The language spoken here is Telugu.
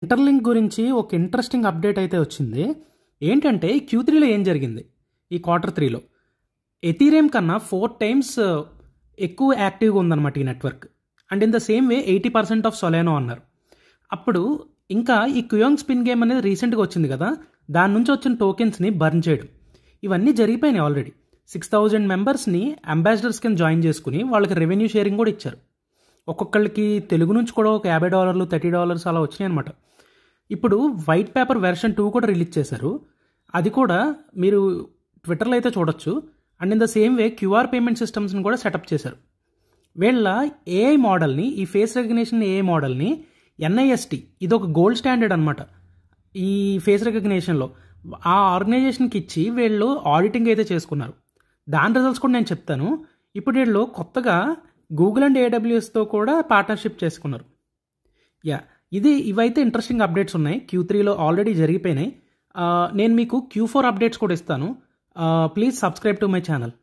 ఇంటర్లింక్ గురించి ఒక ఇంట్రెస్టింగ్ అప్డేట్ అయితే వచ్చింది. ఏంటంటే Q3లో ఏం జరిగింది, ఈ Q3లో ఎథీరియం కన్నా 4 times ఎక్కువ యాక్టివ్గా ఉందన్నమాట ఈ network. And in the same way 80% of Solano అన్నారు. అప్పుడు ఇంకా ఈ క్యూయాంగ్ స్పిన్ గేమ్ అనేది రీసెంట్గా వచ్చింది కదా, దాని నుంచి వచ్చిన టోకెన్స్ని బర్న్ చేయడం, ఇవన్నీ జరిగిపోయినాయి ఆల్రెడీ. 6,000 మెంబర్స్ని అంబాసిడర్స్ కింద జాయిన్ చేసుకుని వాళ్ళకి రెవెన్యూ షేరింగ్ కూడా ఇచ్చారు. ఒక్కొక్కళ్ళకి తెలుగు నుంచి కూడా ఒక $50, $30 అలా వచ్చినాయి అనమాట. ఇప్పుడు వైట్ పేపర్ వెర్షన్ 2 కూడా రిలీజ్ చేశారు. అది కూడా మీరు ట్విట్టర్లో అయితే చూడొచ్చు. And in the same way QR payment సిస్టమ్స్ని కూడా సెటప్ చేశారు. వీళ్ళ ఏఐ మోడల్ని, ఈ ఫేస్ రికగ్నిషన్ ఏఐ మోడల్ని NIST, ఇది ఒక గోల్డ్ స్టాండర్డ్ అనమాట ఈ ఫేస్ రికగ్నిషన్లో, ఆ ఆర్గనైజేషన్కి ఇచ్చి వీళ్ళు ఆడిటింగ్ అయితే చేసుకున్నారు. దాని రిజల్ట్స్ కూడా నేను చెప్తాను. ఇప్పుడు వీళ్ళు కొత్తగా గూగుల్ అండ్ AWSతో కూడా పార్ట్నర్షిప్ చేసుకున్నారు. ఇవైతే ఇంట్రెస్టింగ్ అప్డేట్స్ ఉన్నాయి. Q3లో ఆల్రెడీ జరిగిపోయినాయి. నేను మీకు Q4 అప్డేట్స్ కూడా ఇస్తాను. Please subscribe to my channel.